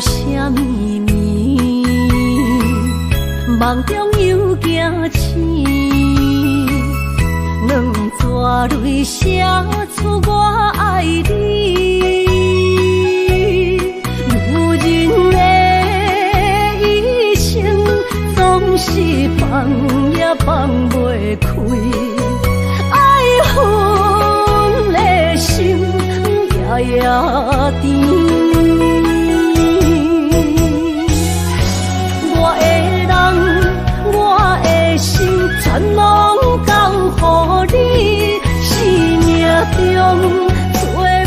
啥物暝，梦中又惊醒，两纸泪写出我爱你。女人的一生总是放也放袂开，爱恨的心夜夜甜。我的人，我的心，全拢交乎你。生命中找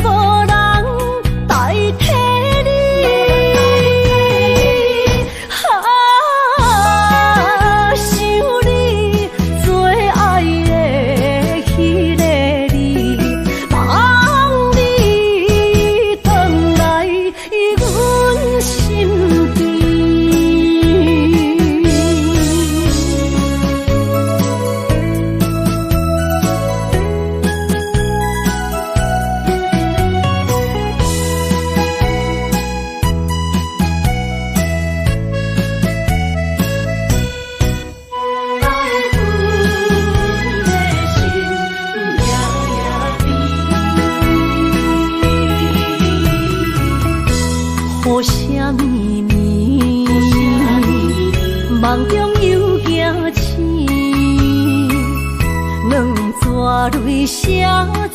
无人代替你。想你做爱的迄个你，望你回来阮身边。雨啥物暝，梦中又惊醒，两纸泪写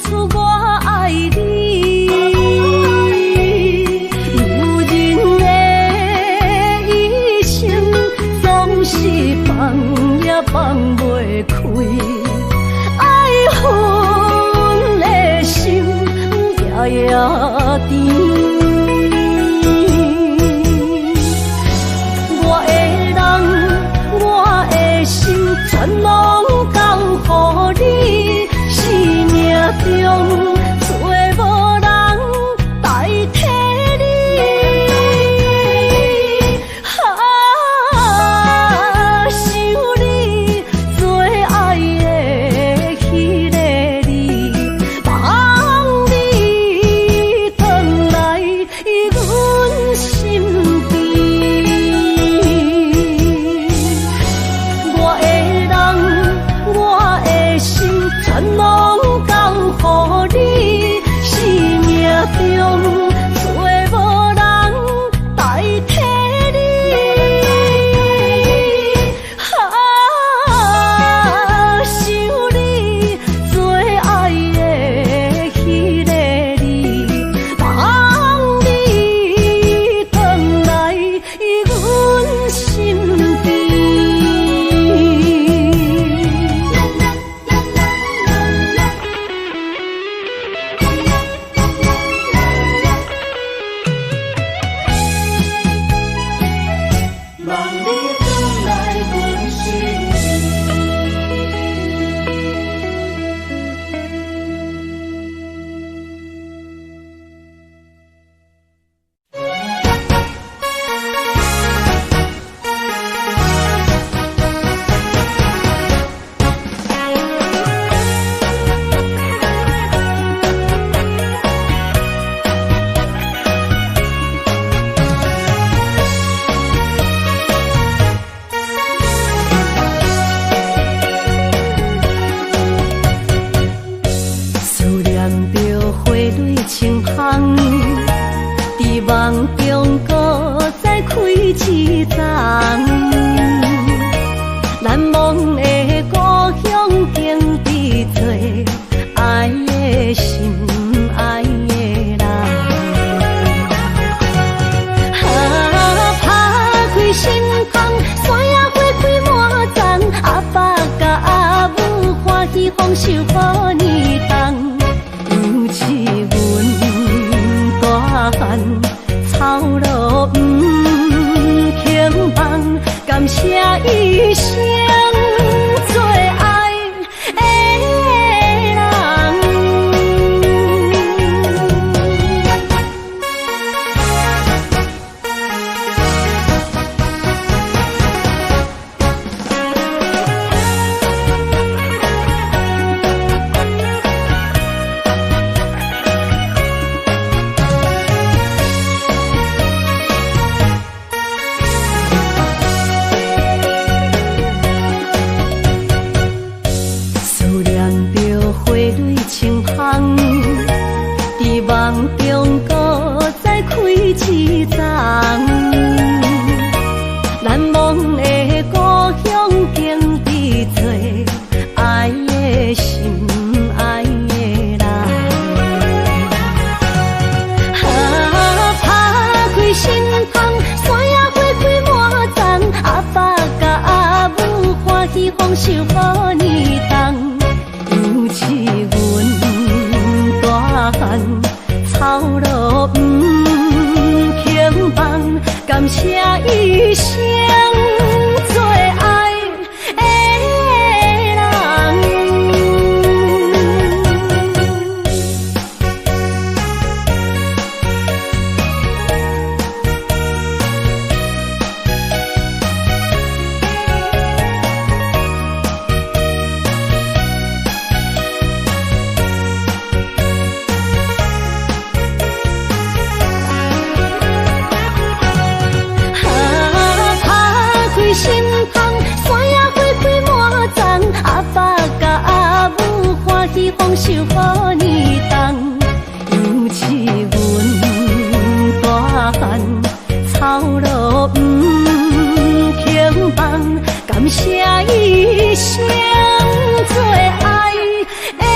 出我爱你。女人的一生总是放也放袂开，爱恨的心夜夜甜。全拢交乎你，生命中找无人代替你。想你做爱的迄个你，望你回来感谢一生做爱的人。心芳，山野花开满丛，阿爸甲阿母欢喜丰收好年冬。尤是阮大汉操劳不轻放，感谢一生做爱的人。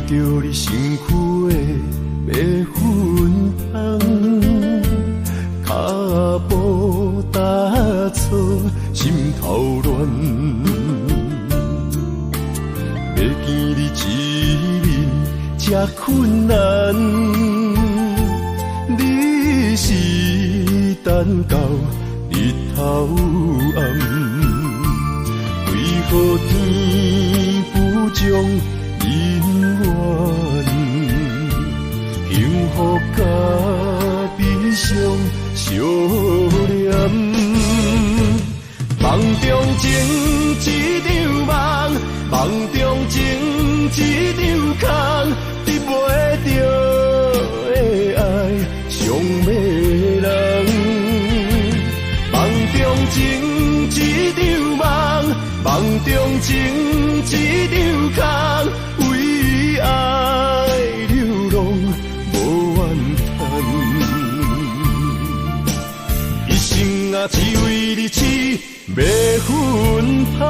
着你身躯的白粉红，脚步踏错，心头乱。要见你一面这困难，你是等到日头暗，为何天不将人缘，幸福甲悲伤相连。梦中情一场梦，梦中情一场空，得袂着的爱上迷人。梦中情一场梦，梦中情一场空，为爱流浪无怨叹，一生啊只为你痴白粉香。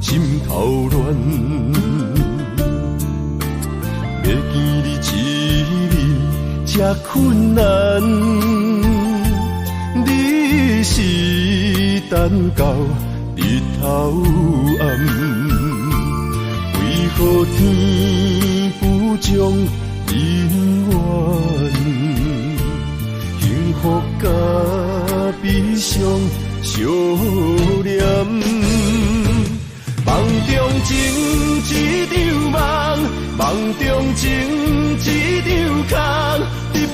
心头乱，要见你一面这困难，你是等到日头暗，为何天不将人缘，幸福甲悲伤相连？梦中情一场梦，梦中情一场空，得袂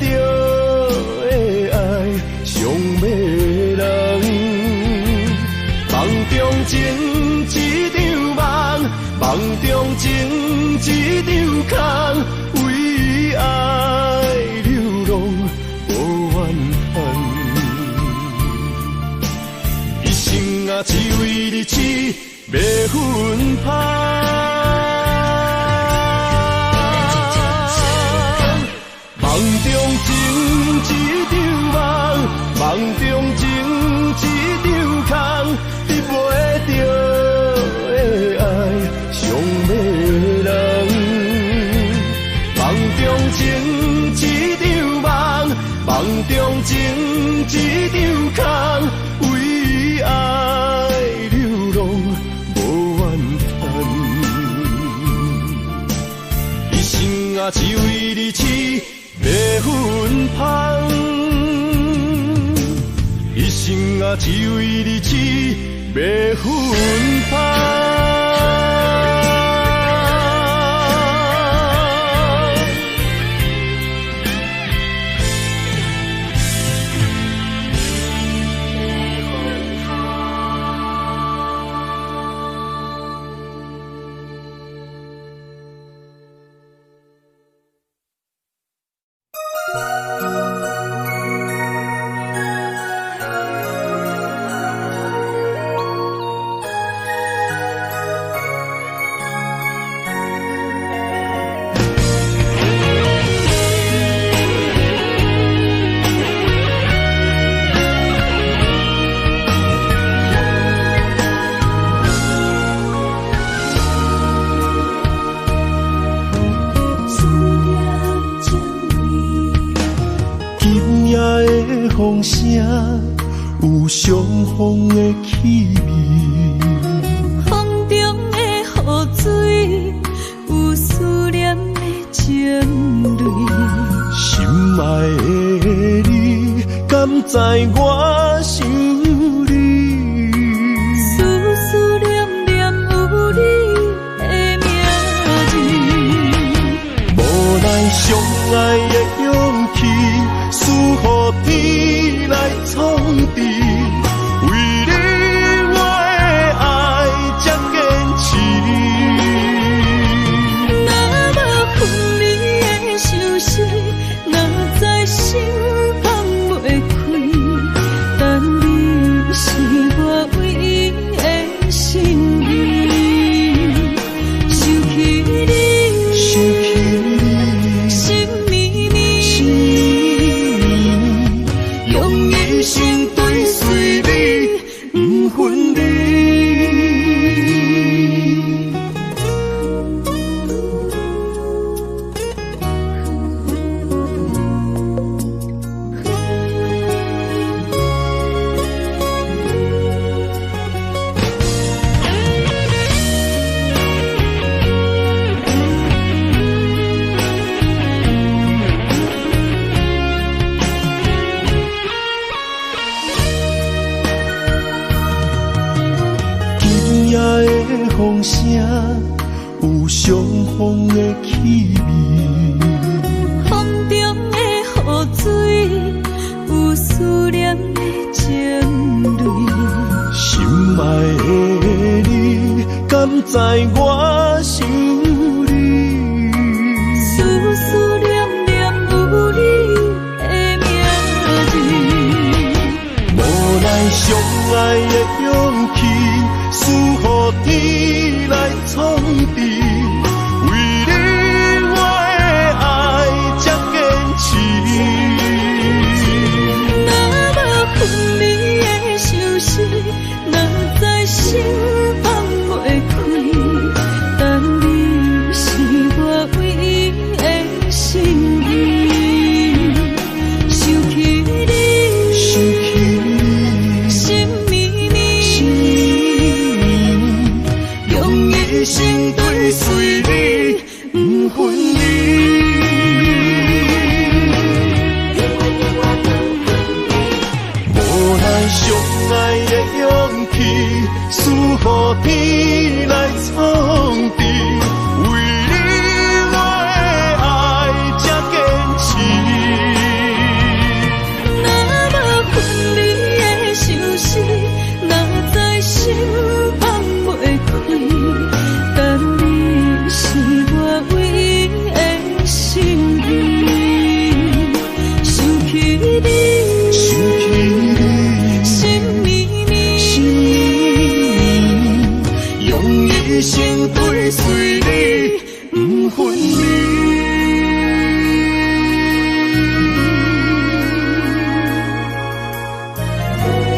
着的爱上迷人。梦中情一场梦，梦中情一场空，为爱流浪无怨叹，一生啊只为你痴白粉香。梦中情一场梦，梦中情一场空，得袂只为你痴，要分芳。风声有相逢的气味，风中的雨水有思念的情泪。心爱的你，敢知我想你？思思念念有你的名字，无奈相爱的勇气，输予天来创治。为你我的爱才坚持。若无分离的相思，哪知心放袂开。但你是我唯一的心意，想起你，心绵绵，用一生追随你，不分离。风声有相逢的气味，风中的雨水有思念的情泪。心爱的你，敢知我想你？思思念念有你的名字，无奈相爱的勇气，输予天来创治。为你我的爱才坚持。若无分离的相思，哪知心放袂开。但你是我唯一的心意，想起你，心绵绵，用一生追随你，不分离。无奈相爱的勇气，输予天来创治。为你我的爱才坚持。若无分离的相思，哪知心放袂开。但你是我唯一的心意，想起你，心绵绵，用一生追随你，不分离。做伙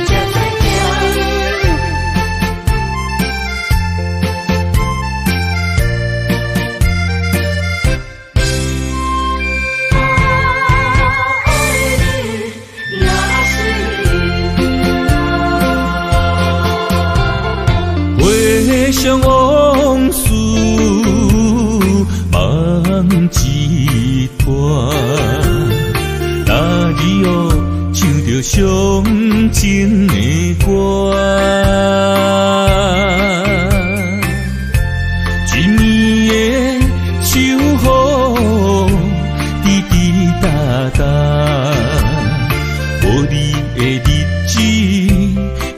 才知影，哦唱着伤情的歌。一年的秋雨滴滴答答，无你的日子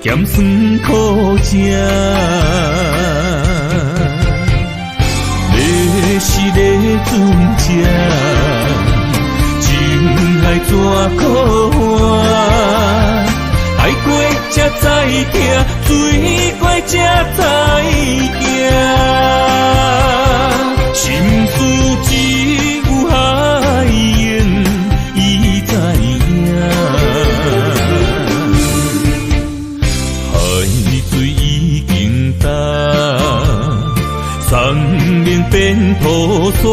咸酸苦涩。要是咧船只，情海怎可换？爱过才知听，水过才知行。心事只有海燕伊知影，海水已经干。山面变土沙，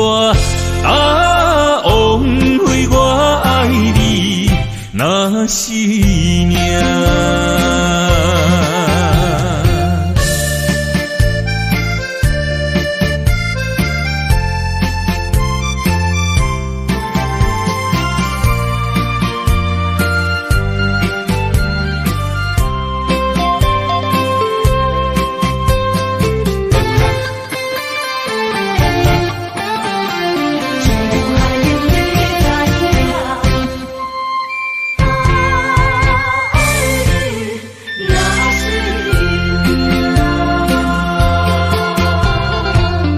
枉费我爱你那是命。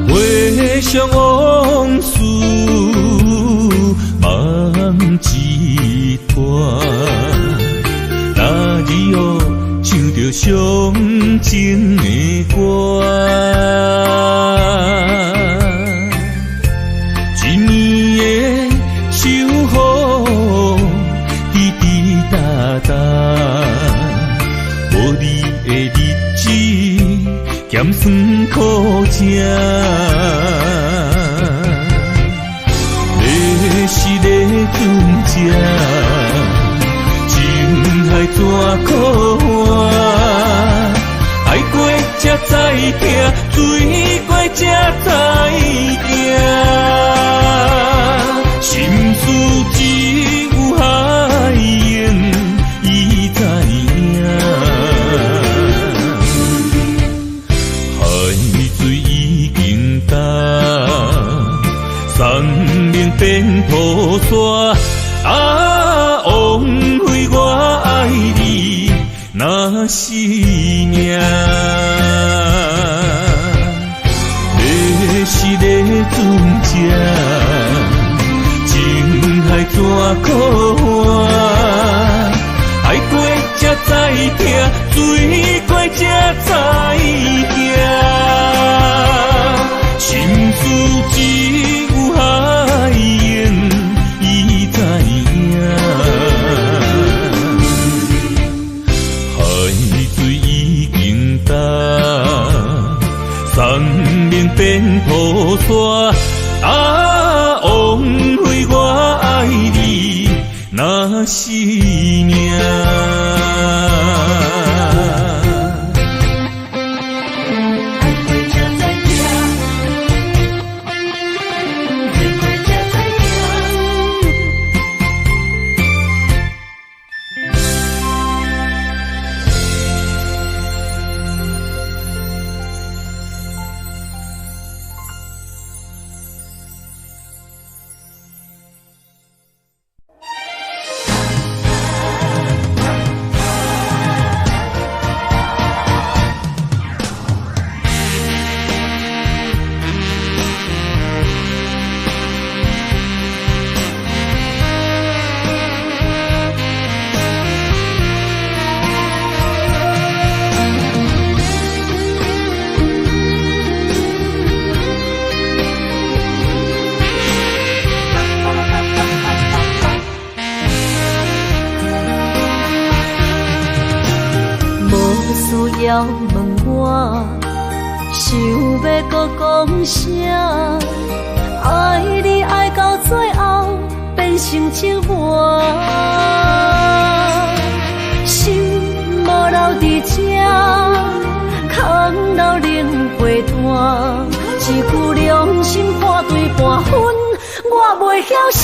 回往事梦一段，那日哦唱着伤情的歌。一年的秋雨滴滴答答，无你的日子咸酸苦涩。要是咧船只，情海怎可换？爱过才知听，水过才知行。心事只有海燕伊知影，海水已经干。山面变土沙，枉费我爱你那是命。要是咧船只，情海怎可换？爱过才知听，水过才知行。心事只有海燕伊知影，海水已经干。山面变土沙，枉费我爱你那是命。要问我，想要搁讲啥？爱你爱到最后变成寂寞，心无留伫这，空留冷陪伴。一句良心半对半分，我袂晓写。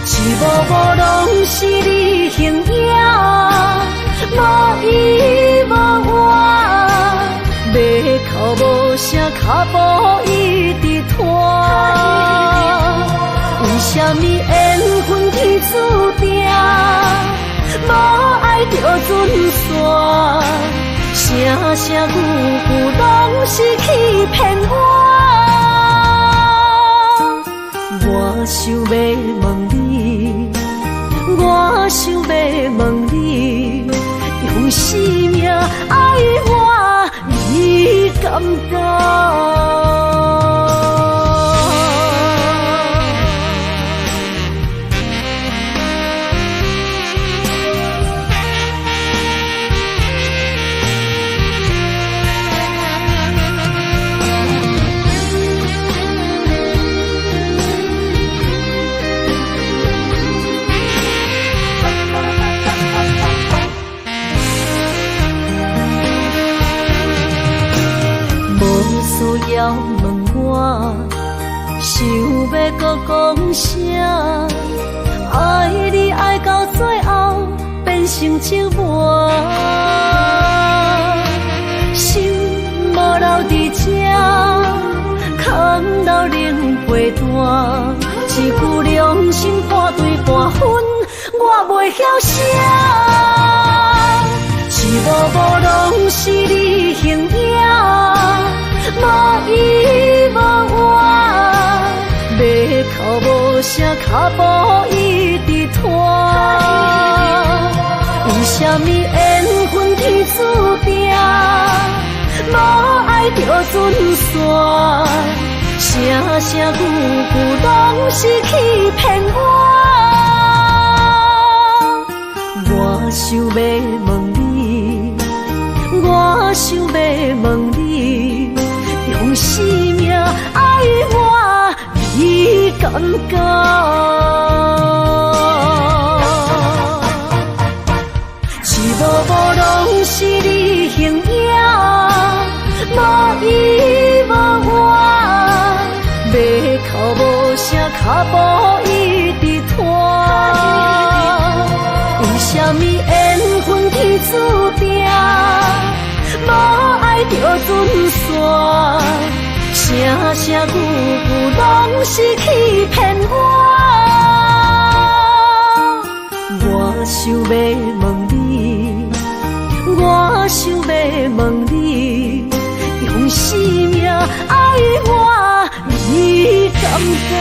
一无脚步一直拖。为什么缘分天注定，无爱就准线？声声句句拢是欺骗我。我想要问你，我想要问你，用生命爱我，你敢敢？要问我，想要搁讲啥？爱你爱到最后变成寂寞，心无留伫这，空留冷陪伴。一句良心半对半分，我袂晓写。一幕幕拢是你形影。无依无我，要哭无声，脚步一直拖。为什么缘分天注定，无爱就准线？声声句句拢是欺骗我。我想要问你，我想要问你。用生命爱我，你敢敢？一幕幕拢是你形影，无依无我，要哭无声，脚步一直拖。为什么缘分天注定，无爱就准线？声声句句拢是欺骗我。我想要问你，我想要问你，用生命爱我，你敢敢？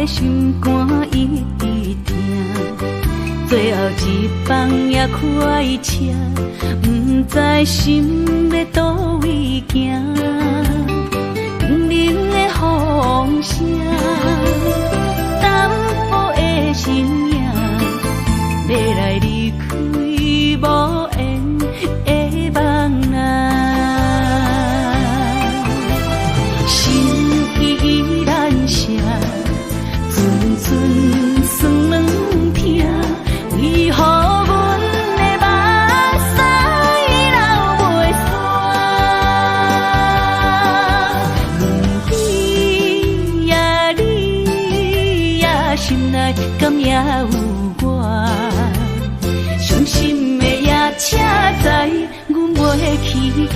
心肝一直疼，最后一放也开车，不知心要倒位行。冷冷的风声，淡薄的身影，要来离开无缘的梦啊，心依然舍。阵酸软痛，为何阮的目屎流袂煞？问你呀，你呀，心内敢也有我？伤心的夜车载，阮袂去行。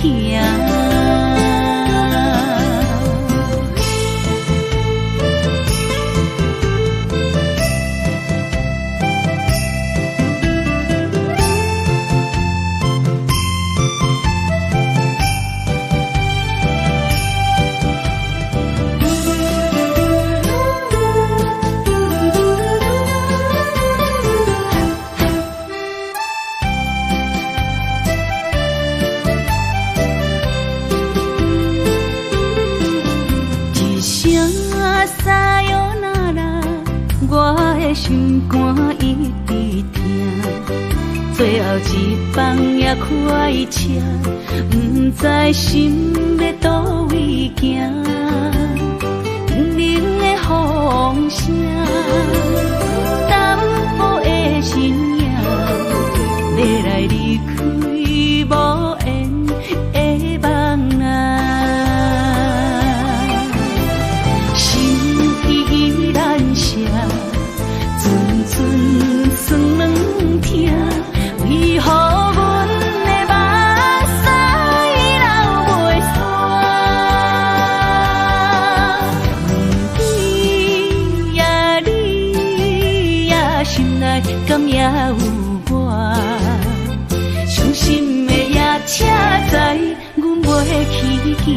的心肝一直疼，最后一棒也开车，不知心要倒位行，冷冷的风声，淡薄的身影，要来离开无缘的梦啊。酸软疼，为何阮的目屎流袂煞？问你呀，你呀，心内敢也有我？伤心的夜车载，阮袂去行。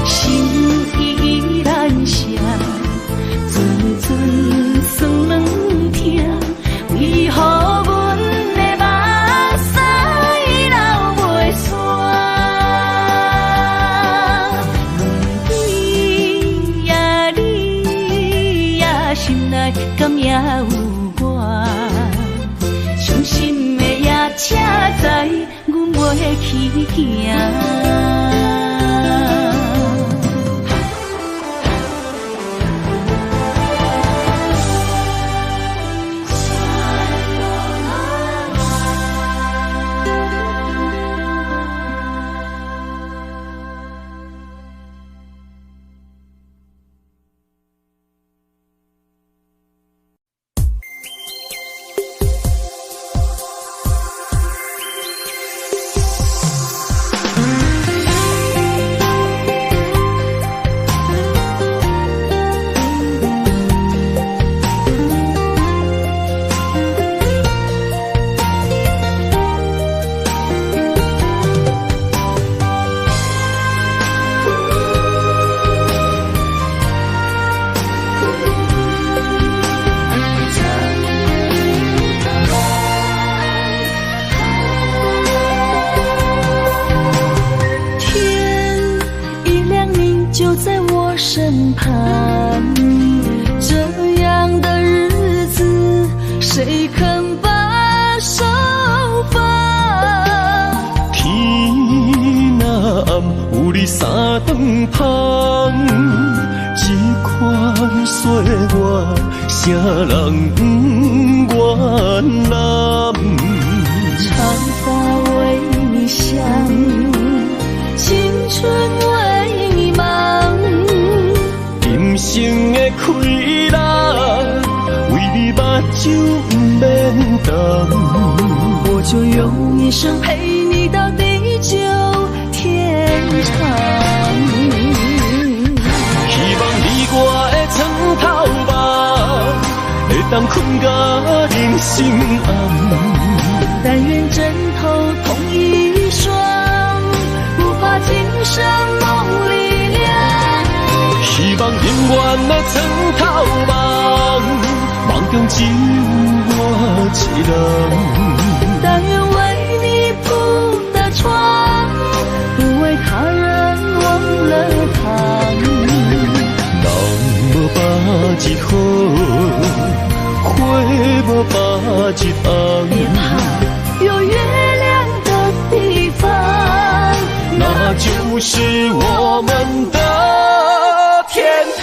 心依然是酸软疼，为何阮的目屎流袂煞？问你呀，你呀，心内敢也有我？伤心的夜车载，阮袂去行。啥人不原谅？长发为你香，青春为你忙。人生的快乐，为你目睭不免干。我就用一生陪你到地久天长。希望你我的床头吧。会当困甲人心暗，但愿枕头同一双，不怕今生梦里凉。希望永远的床头梦，梦中只有我一人。但愿为你铺的床，不为他人忘了躺。人无百日好，花无百日红。别怕，有月亮的地方，那就是我们的天堂。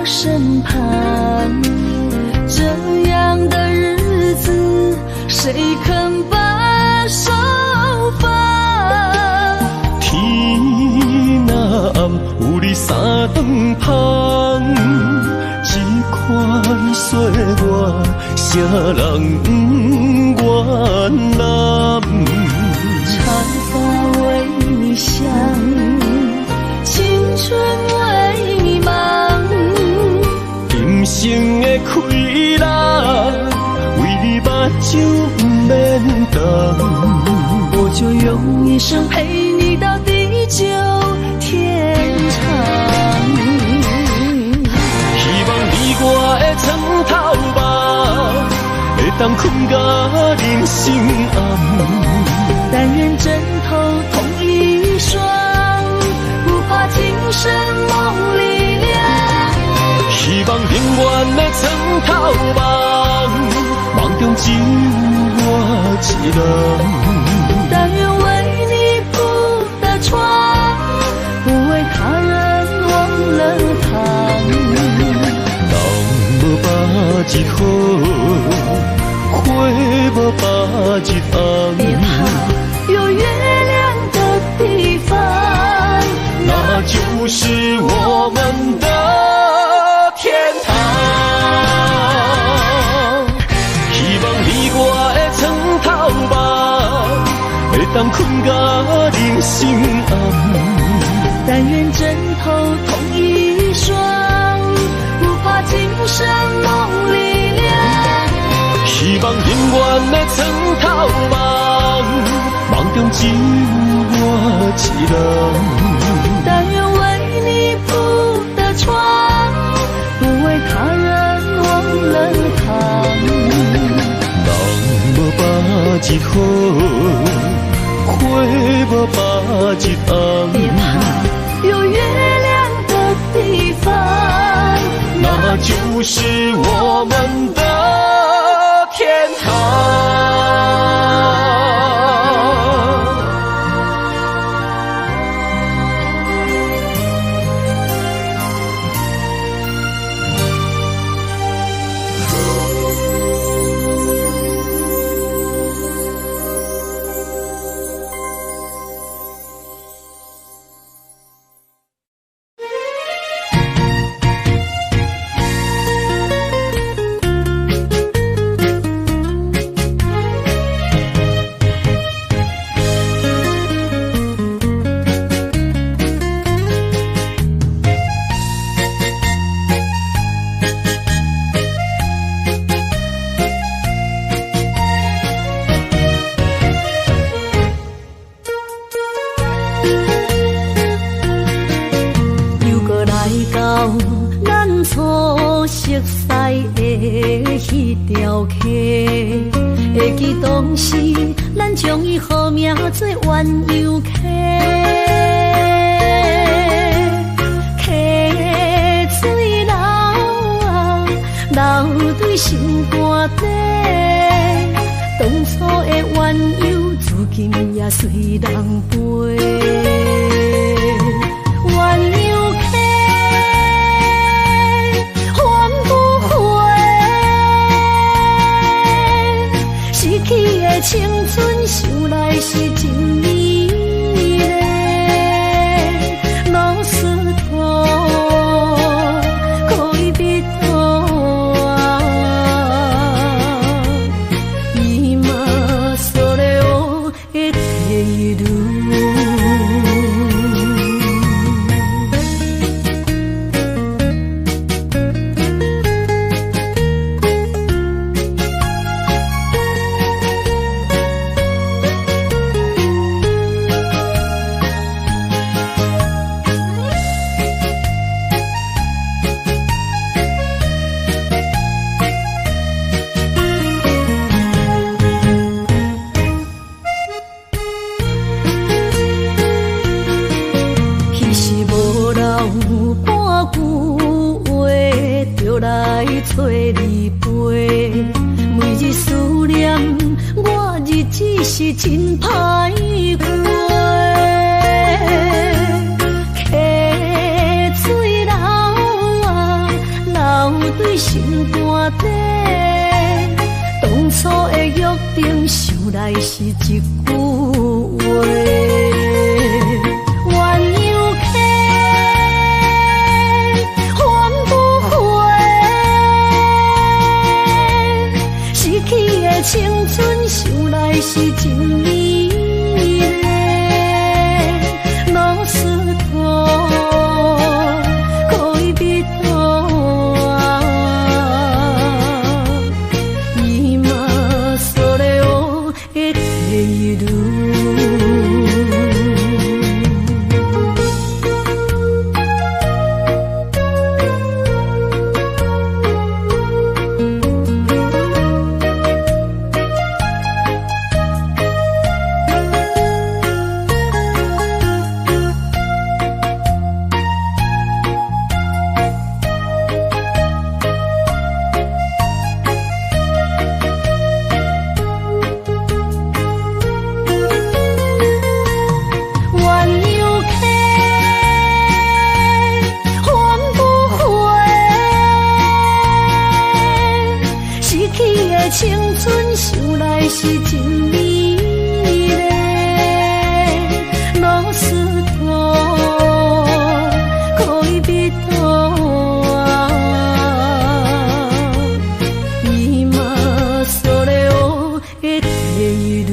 身旁，这样的日子，谁肯把手放？天若暗，有你三顿香，这款岁月，谁人不原谅？长发为你香，青春为你忙。人生的快乐，为你目睭不免干。我就就用一生陪你到地久天长。希望你我的床头梦，会当困甲人心暗。但愿枕头同一双，不怕今生梦里凉。希望永远的床头梦，梦中只有我一人。但愿为你铺的床，不为他人忘了躺。人无把日好，花无把日红。别怕有月亮的地方，那就是我们的天堂。希望你我的床头梦，会当困甲人心暗。但愿枕头同一双，不怕今生梦里凉。希望永远的床头梦，梦中只有我一人。但愿为你铺的床，不为他人忘了躺。人无把日好，花无把日红。别怕有月亮的地方，那就是我们的天堂。会记当时，咱将伊号名做鸳鸯溪，溪水流啊，流对心肝底。当初的鸳鸯，至今也随人陪。鸳鸯溪，翻不回。逝去的青春，想来是真美丽。老师徒，可以别途啊，今それを得ている。找你陪，每日思念，我日子是真歹过。溪水流啊，流对心肝底。当初的约定，想来是一句话。青春想来是真美丽，老师徒，可以别途啊，今それを得ている。一路。青春想来是真美丽，老师徒可以比多啊，伊嘛所了的第一路。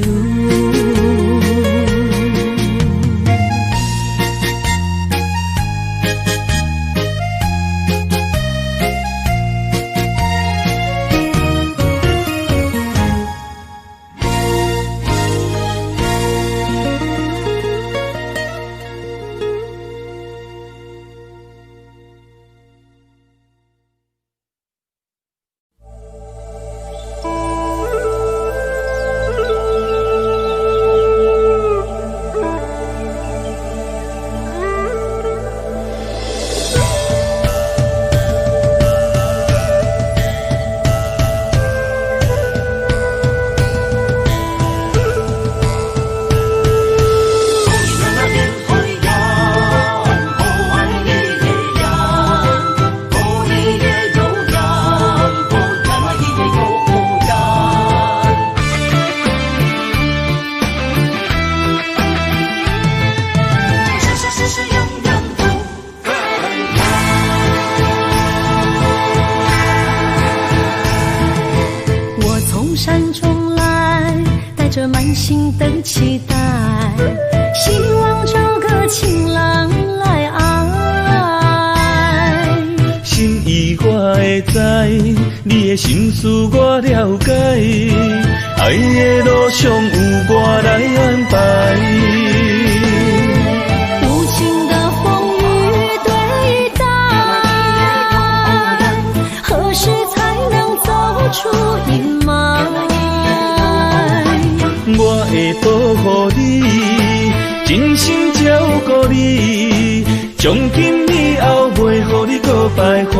山中来，带着满心的期待，希望找个情郎来爱。心意我会知，你的心思我了解，爱的路上有我来安排。无情的风雨对待，何时才能走出阴霾？我会保护你，真心照顾你，从今以后袂予你搁徘徊。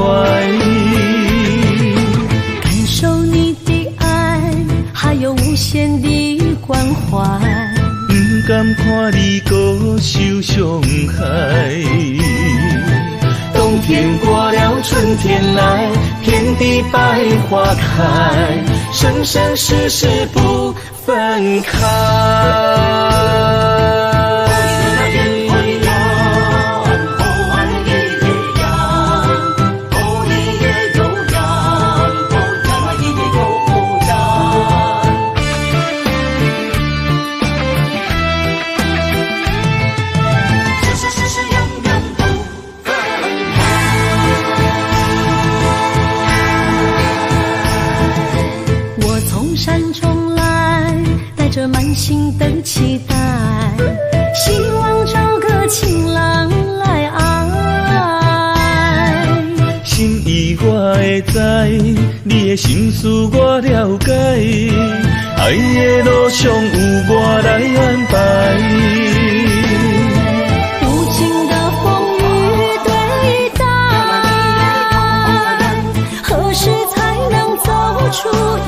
感受你的爱，还有无限的关怀，不甘看你搁受伤害。冬天过了，春天来，遍地百花开，生生世世不分开。山中来，带着满心的期待，希望找个情郎来爱。心意我会知，你的心思我了解，爱的路上有我来安排。无情的风雨对待，何时才能走出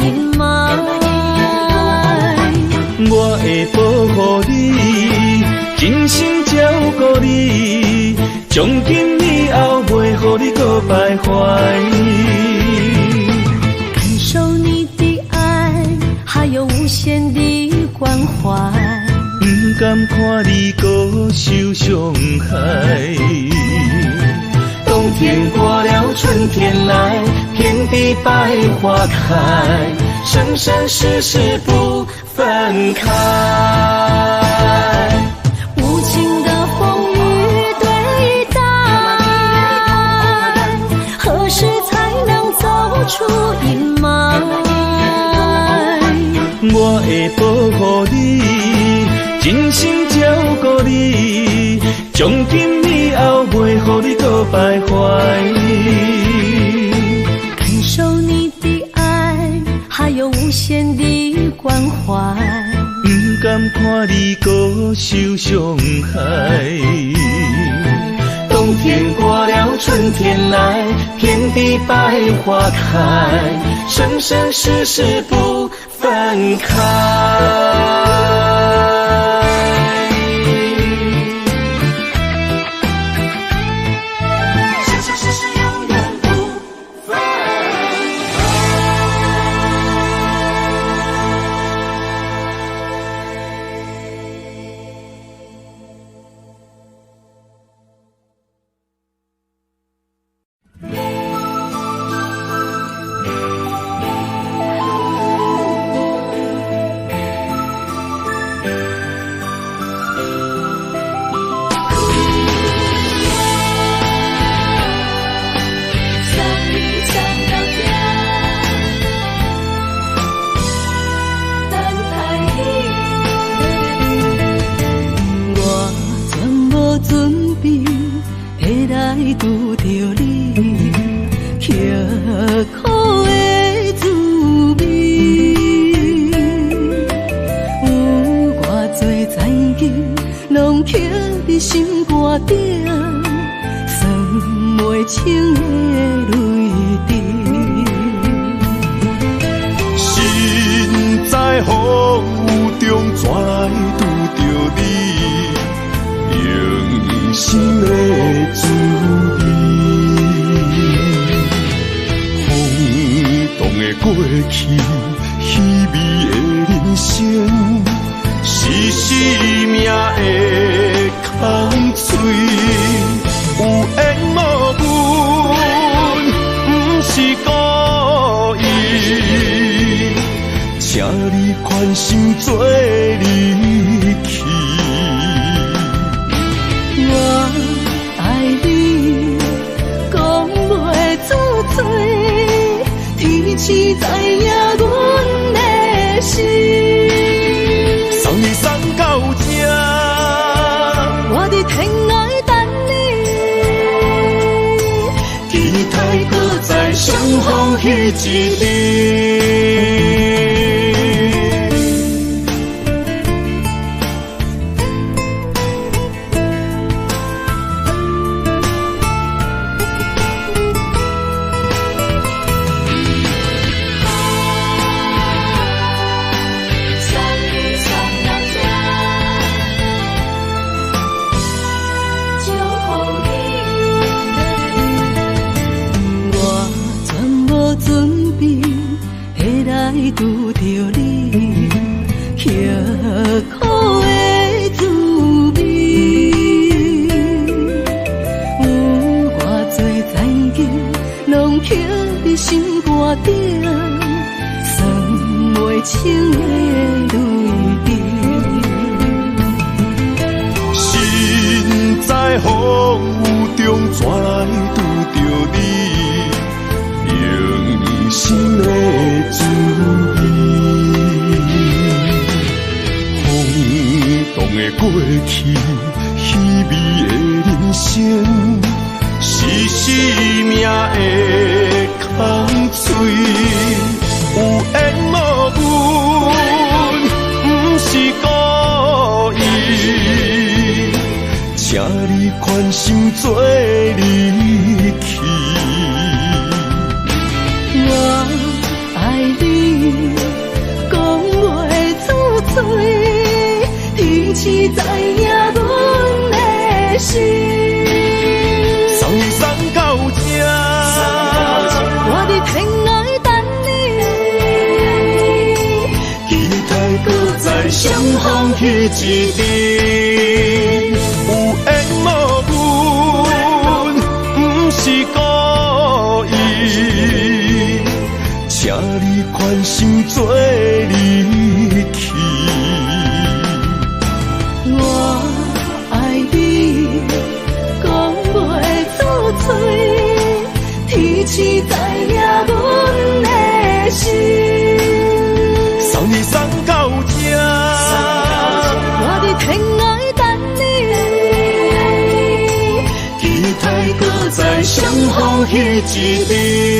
阴霾？我会保护你，真心照顾你，从今以后袂予你搁徘徊。感受你的爱，还有无限的关怀，不甘看你搁受伤害。冬天过了，春天来，遍地百花开，生生世世不分开。无情的风雨对待，何时才能走出阴霾？我会保护你，从今以后袂予你搁徘徊。感受你的爱，还有无限的关怀。不甘看你搁受伤害。冬天过了，春天来，遍地百花开，生生世世不分开。拄着你刻苦的滋味，有偌多残景，拢刻伫心肝顶，算袂清的泪滴。心在风雨中，怎来拄着你？用心的滋味，轰动的过去，稀微的人生，是生命的空嘴，有缘无分，不是故意，请你宽心做离去。我爱你，讲袂出嘴，天气知影阮的心。送你送到这，我伫天外等你，期待搁再相逢彼一日。拄着你刻苦的滋味，有偌多残景，拢刻伫心肝顶，算袂清的泪滴。心在风雨中，怎来拄着你？用心的滋味，轰动的过去，稀微的人生，是生命的空嘴，有缘无分，不是故意，请你宽心做离去。我爱你，讲袂出嘴，天气知影阮的心。送你送到这，我伫天外等你，期待搁再相逢彼一日。有缘无分，不是故意，请你宽心做离去。我爱你，讲袂出嘴，天气知影阮的心。送你送到这，我伫天外等你，彼一日。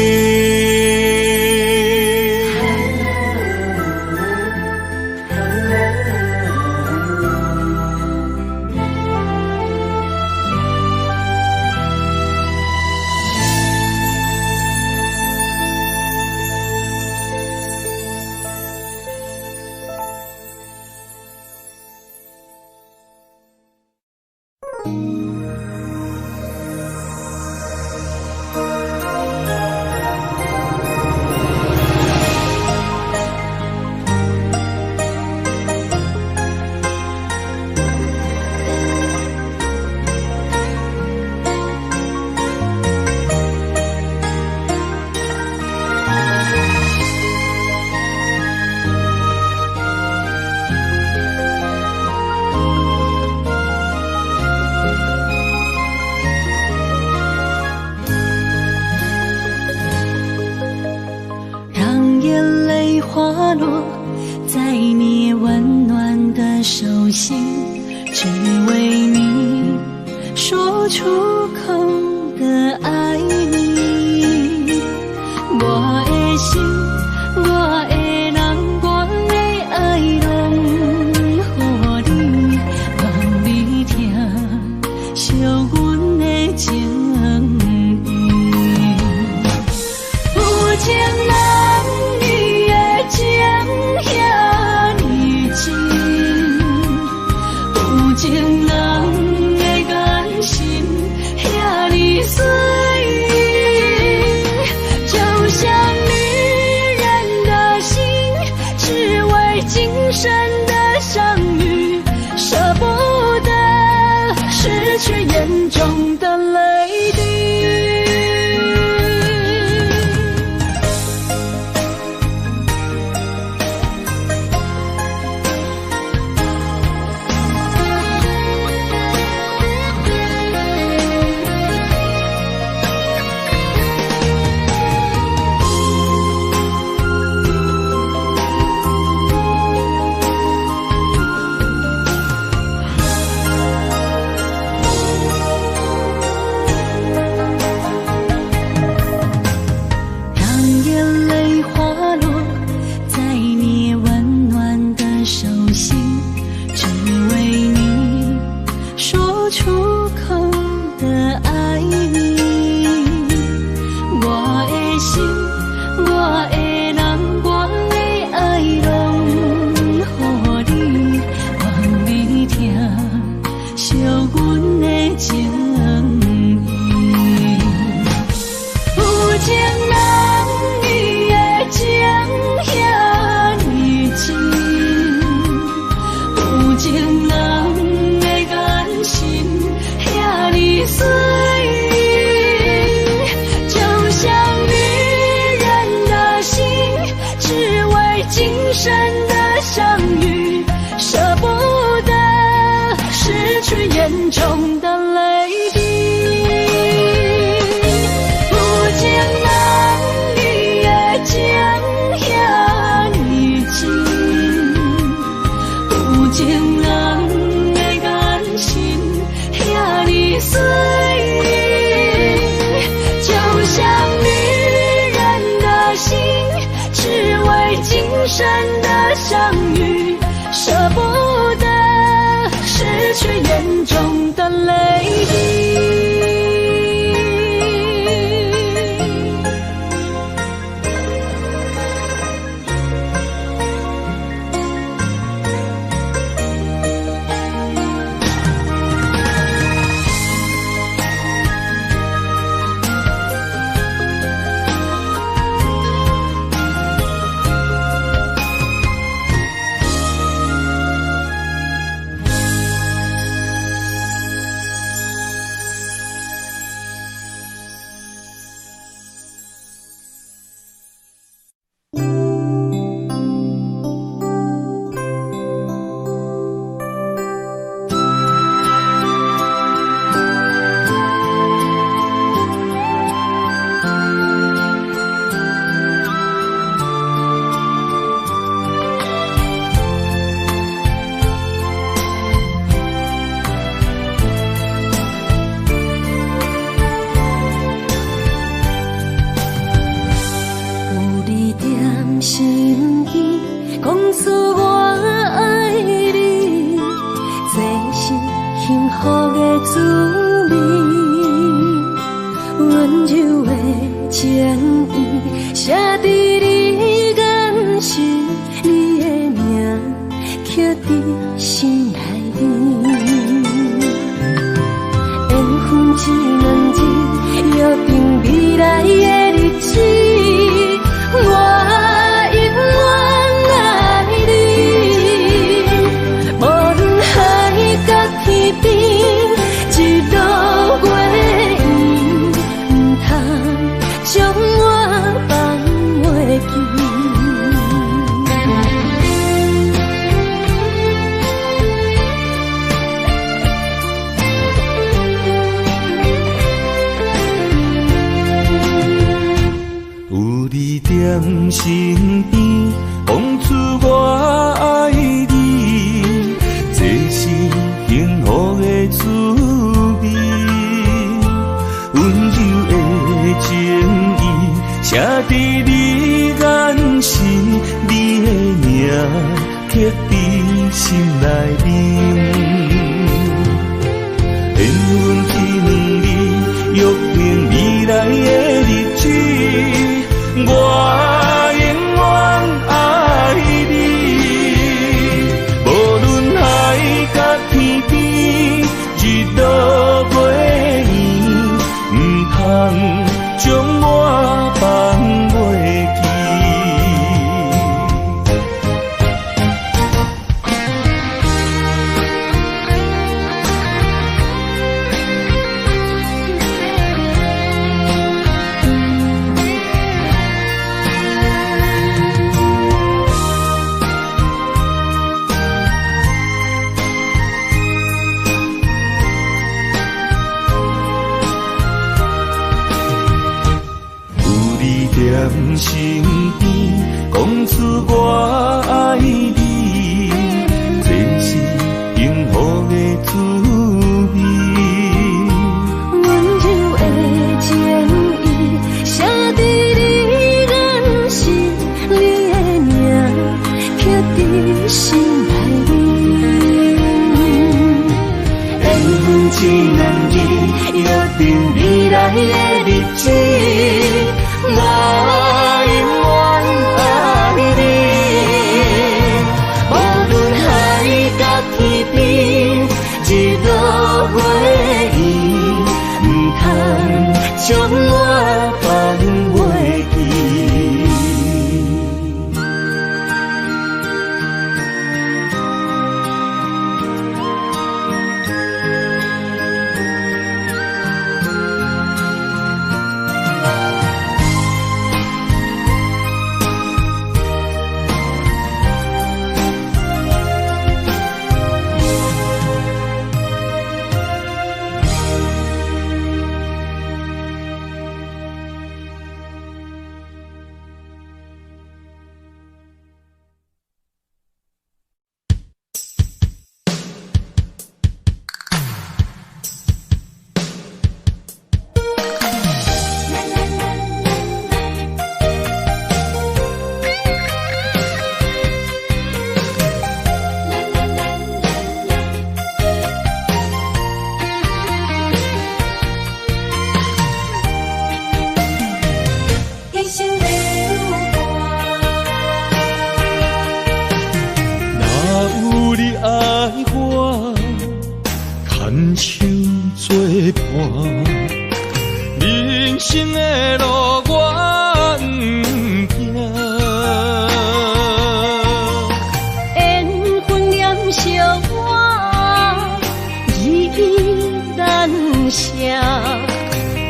福的滋味，温柔的情意，写在你眼心，你的名刻在心内面。缘分只两字，约定未来的日子，我永远爱你。无论海角天边，一道月圆，唔通将我放袂记。有你在身边，讲出我爱你，这是幸福的滋味。温柔的情意，写在你眼心，你的名刻在心内面。缘分只两字，约定未来的日子。我永远爱你，无论海角天边，一道月圆，唔通将我放袂记。在身边，讲出我爱你，这是幸福的滋味。温柔的情意，写在你眼心，你的名刻在心内面。缘分只两字，约定未来的日子。我永远爱你，无论海角天边，一道月圆，唔通将我放袂记。人生的路我不行，缘分念相我依依难舍，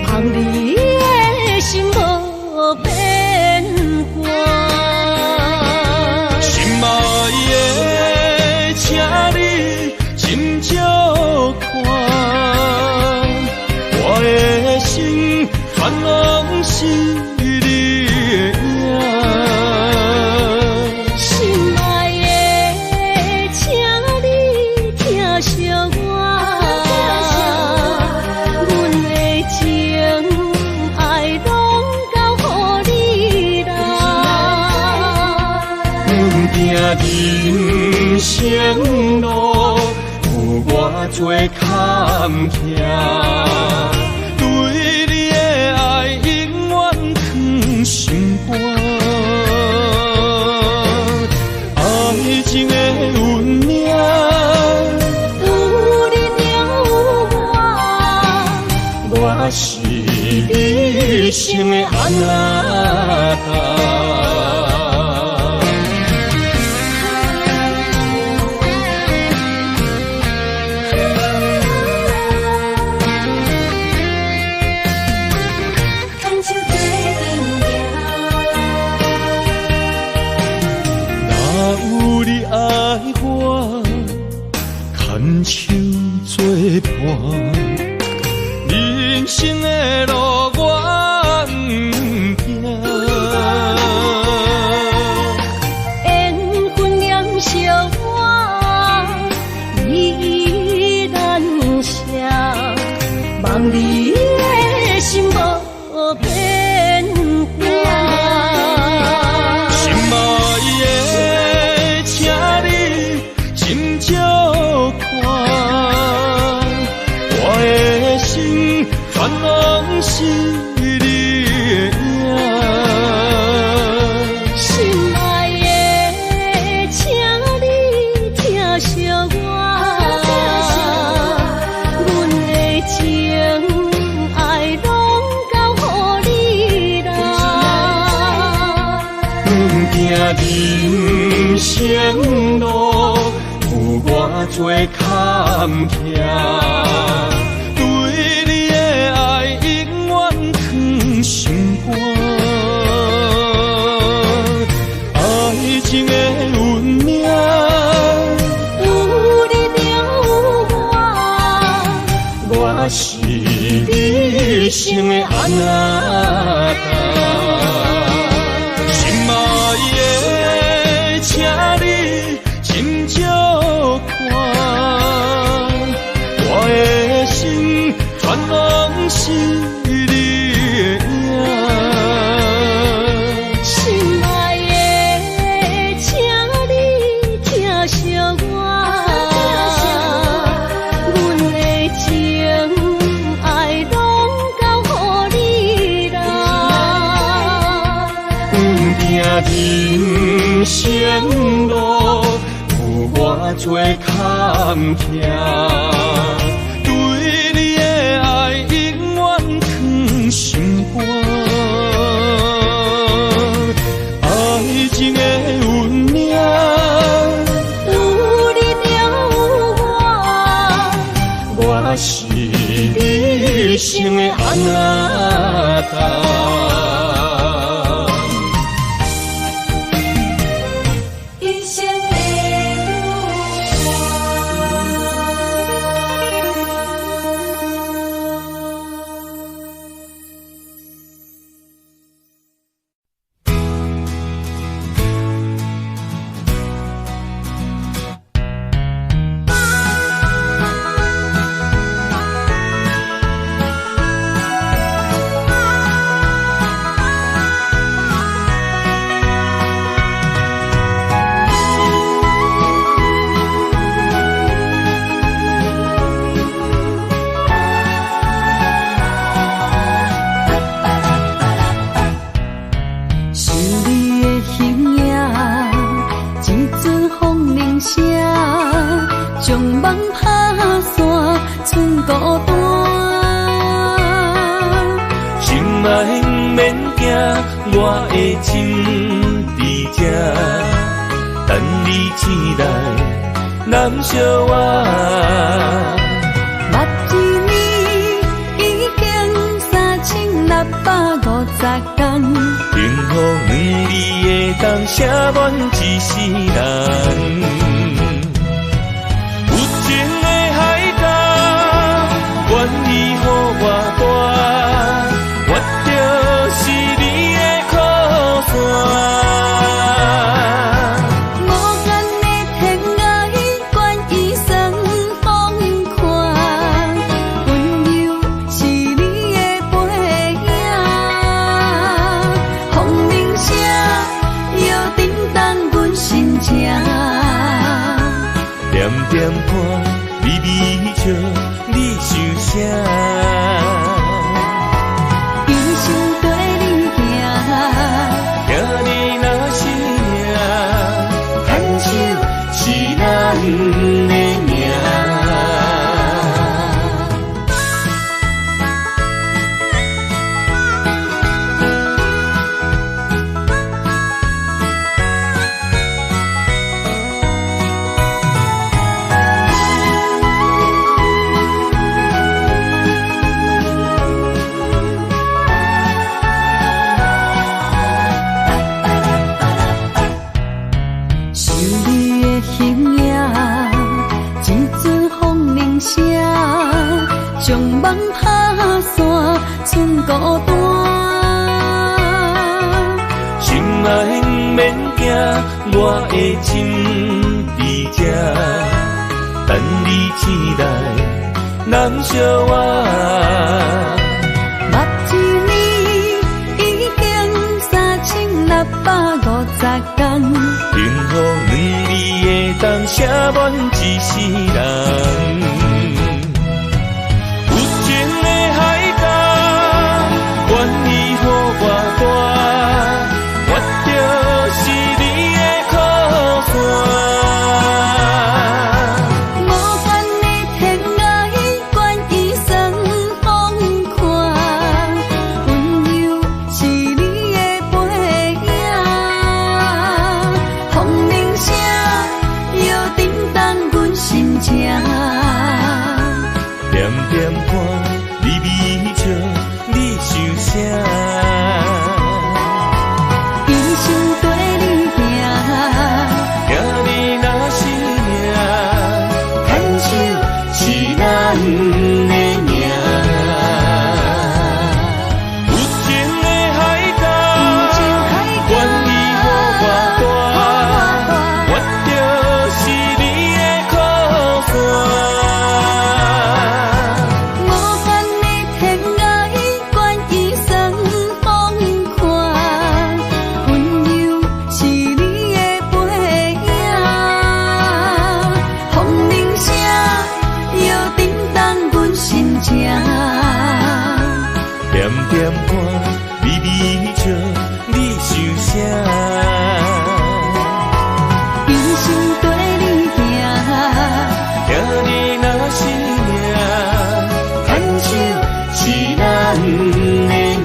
望你的心无变卦。心爱的，请你斟酌看，我的心烦恼是你的影。心爱的，请你疼惜我，阮的情爱拢交予你啦。行人生路有我做坎坷，对你的爱永远藏心肝。爱情的运命，有你有我，我是你生的阿那达。牵手作伴，人生的路我不行。缘分染烧我，依然写，望你的心无变化。心爱的，请你斟酌看，我的心全拢是你的影。心爱的，请你疼惜我，阮的情爱拢交予你啦。行人生路。我做坎坷，对你的爱永远藏心肝。爱情的运命，有你有我，我是你生的阿那达。心爱的，请你斟酌看，我的心全拢是你的影。心爱的，请你疼惜我，阮的情爱拢交予你啦。行人生路。我做坎坷，对你的爱永远藏心肝。爱情的运命，有你有我，我是你生的阿那达。我的心伫这，等你醒来，难相我。目睭你已经3650天，幸福两字的当写满一世人。有情的海角，愿意予我带，我就是你的靠山。声，将梦打散，剩孤单。心爱免惊，我的心伫这，等你醒来，人相我。目一年已经3650天，幸福两字会当写满一世人。有情的海角，愿意予我带，我就是你的靠山。无限的天涯，愿意送风看，温柔是你的背影。风铃声摇叮当阮心情，点点看，微微笑，你想啥？一生跟你行，行你若是命，牵手是咱的命。有情的海角，愿意予我带，我就是你的靠山。无限的天涯，愿意送风看，温柔是你的背影。风铃声摇叮当阮心情，点点看，微微笑，你想啥？一生跟你行，行你若是命，牵手是咱的命。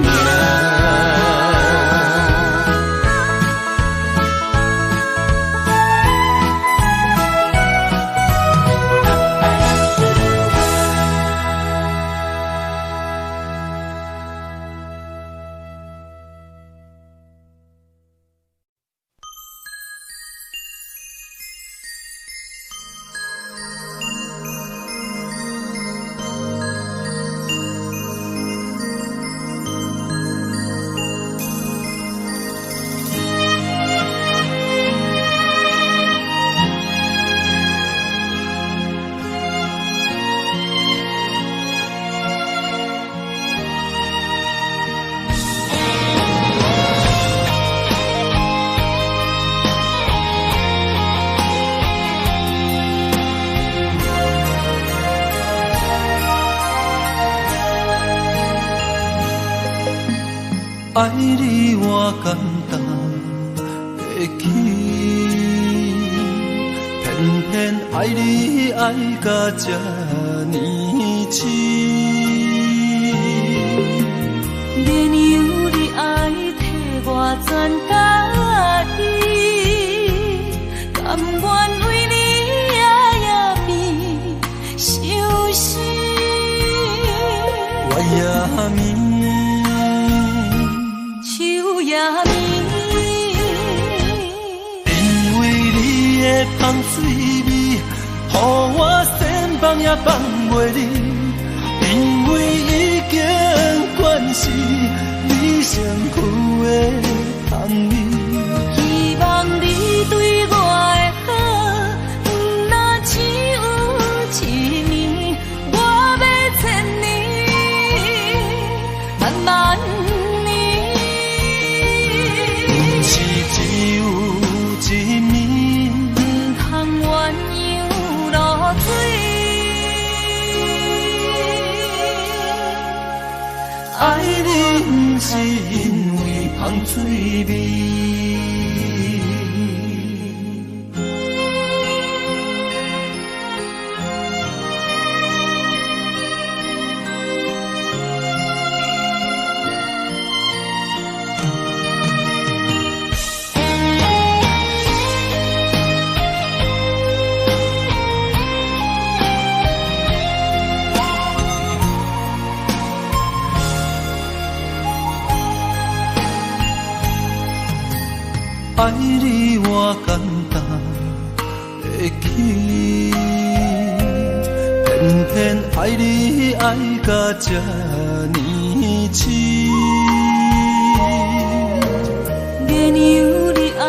爱你我简单会起，偏偏爱你爱到这呢深。绵羊的爱替我全家己，甘愿为你夜眠伤心。我也眠。树也眠，因为你的香水味，予我先放也放袂离。因为已经惯是你身躯的香味，希望你对我的好，若只有一年，我要千年，慢慢。是只有一面，不通鸳鸯落水。爱你不是因为香水味。爱你我简单会起，偏偏爱你爱到这呢深。原有你爱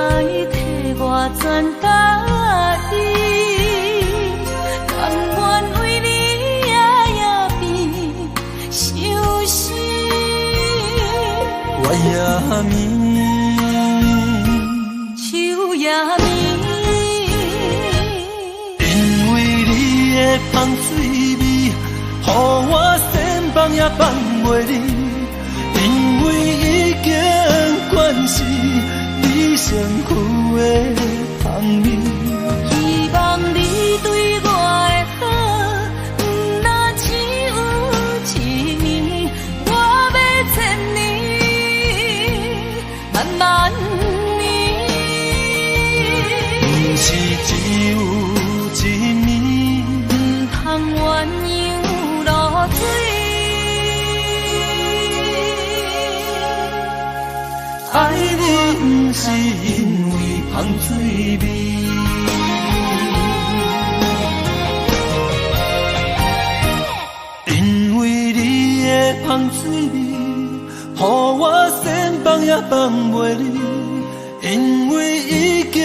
替我全家己，甘愿为你夜夜变伤心。我也眠，手也眠，因为你的香水味，予我先放也放袂离。因为已经惯是你身躯的香味，希望你对我的好，不那只有一年，我要千年，慢慢年。不是只有一年，不通鸳鸯落水。爱你不是因为香水味，因为你的香水味，予我先放也放袂离。因为已经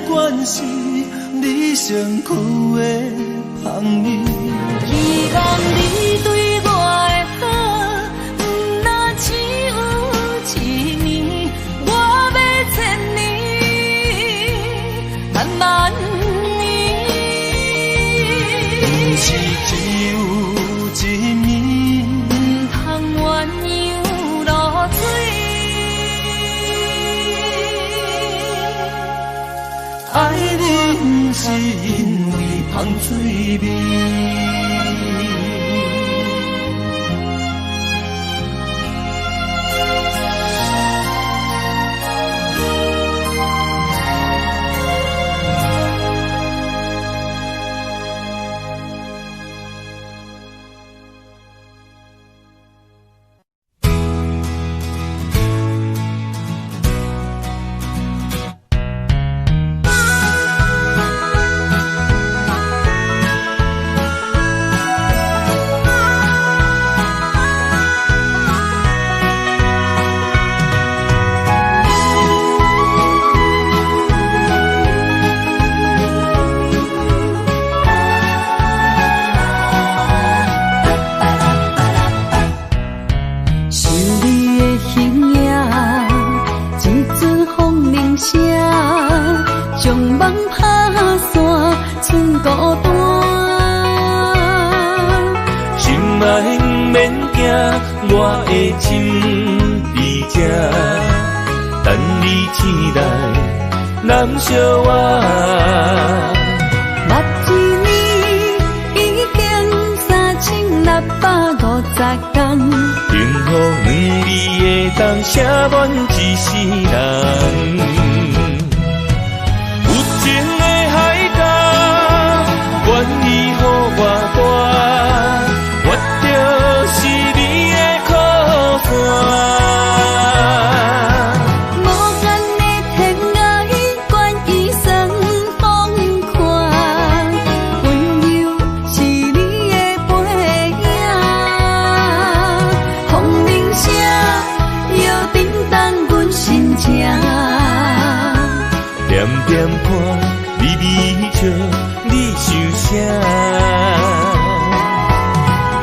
惯是你身躯的香味，希望你对我的好，不那只有一年，我要千年，慢慢年。不是只有一年，不通鸳鸯落水。爱你不是因为香水味。我的心在这，等你醒来，难相我。目一年已经3650天，幸福两字的当写满一世人。有情的海角，愿意予我带，我就是你的靠山。点点看，微微笑，你想啥？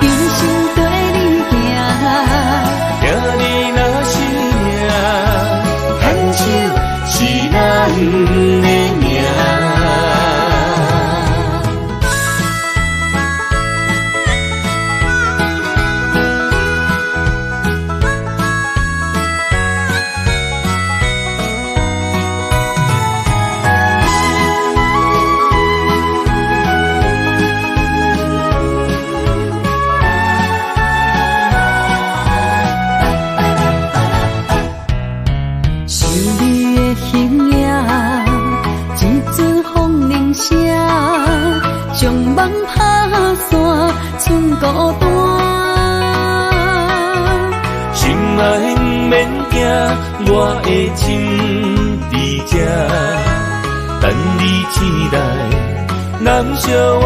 用心跟你行，行你若是命，牵手是咱的命。将梦打散，剩孤单。心爱不免惊，我的心在这，等你醒来，难相我。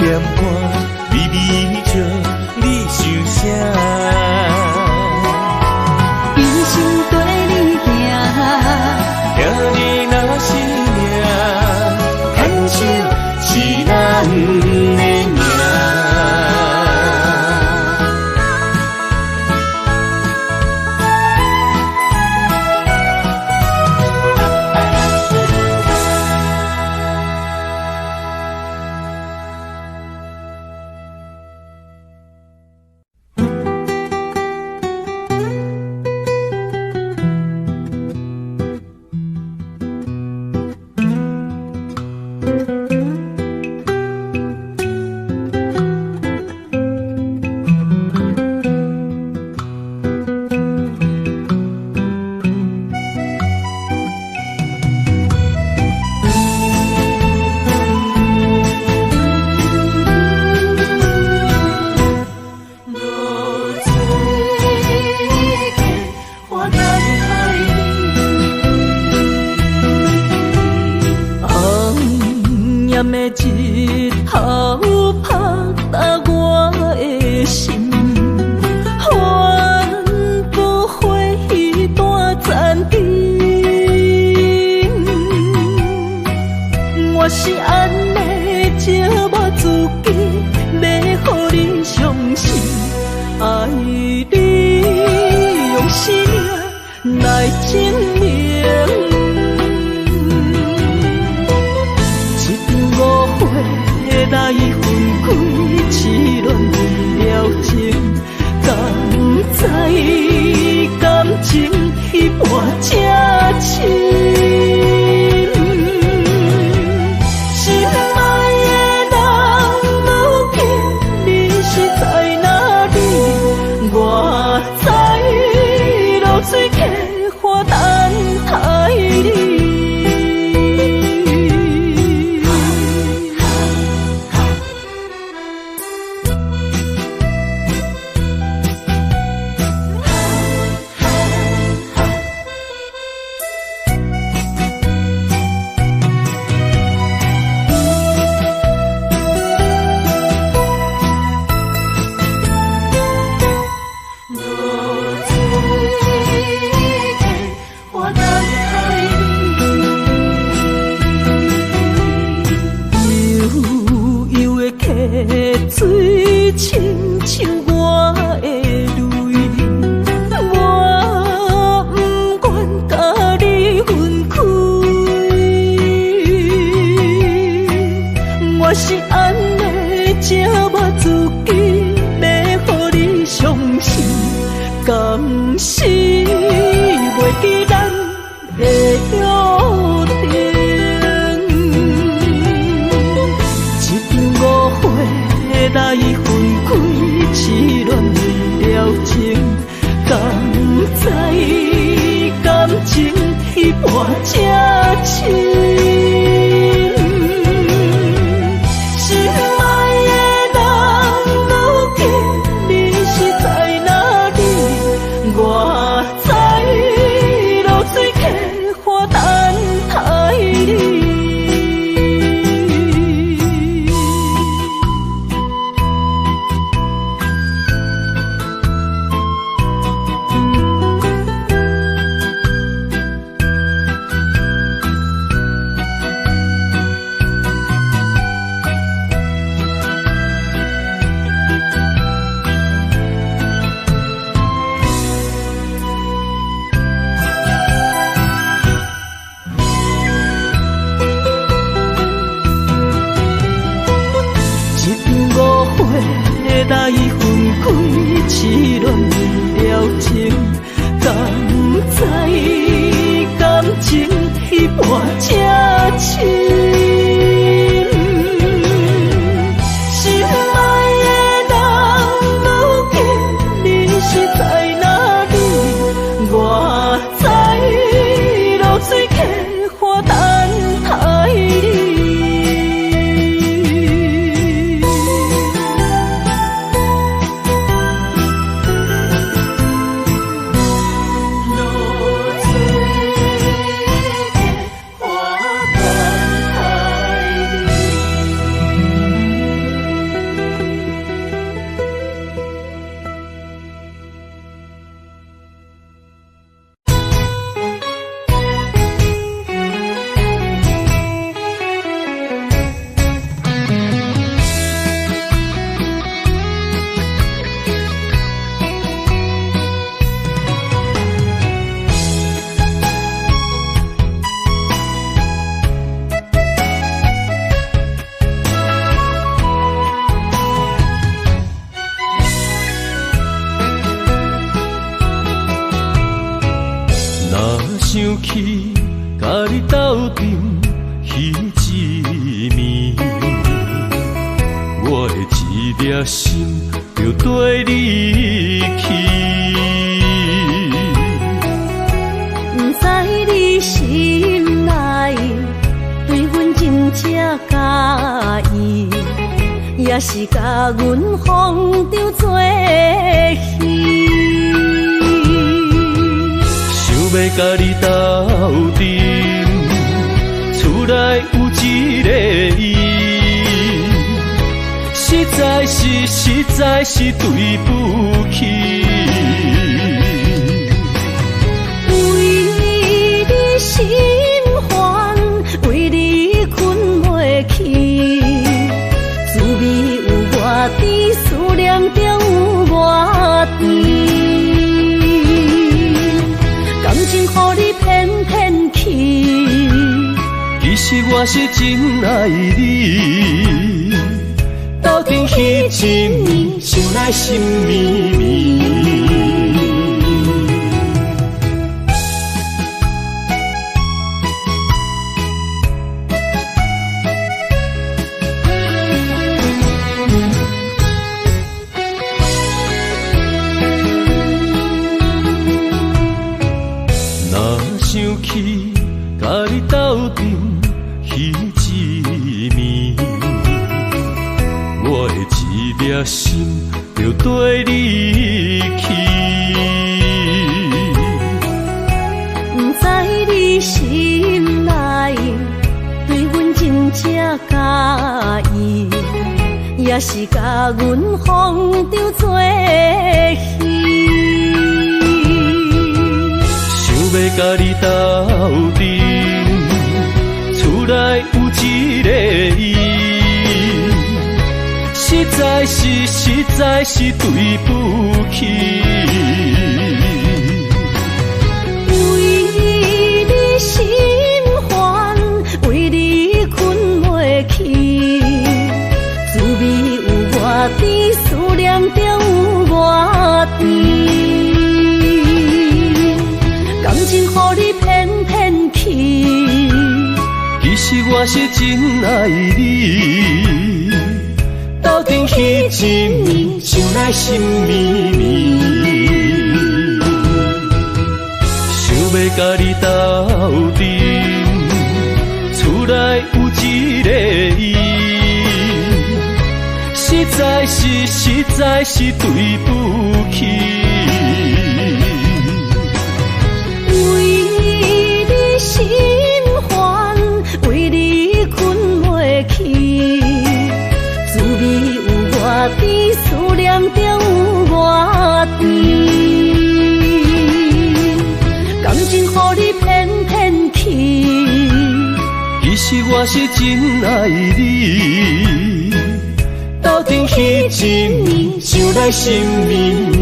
点歌，微微笑，你想啥？一生跟你行，听你若是命，牵手是咱的命。一粒心就跟你去。不知你心内对阮真正介意，也是甲阮放着做戏。想要甲你斗阵，厝内有一个伊，实在是对不起。为你心烦，为你困袂去，滋味有我甜，思念中有我甜。感情予你骗骗去，其实我是真爱你。斗阵彼一暝，想来心绵绵。想起甲你斗阵彼一暝，我的一粒心就跟你去。不知你心内对阮真正介意，也是甲阮放着做戏。要甲你斗阵，厝内有一个伊，实在是对不起。为你心烦，为你困袂去，滋味有我甜，思念中有我甜。感情予你骗骗去，其实我是真爱你。斗阵彼一暝，想来心绵绵。想要甲你斗阵，厝内有一个伊，实在是对不起。心烦，为你困袂去，滋味有我甜，思念中有我甜。感情予你骗骗去，其实我是真爱你。斗阵彼一暝，想来心绵绵。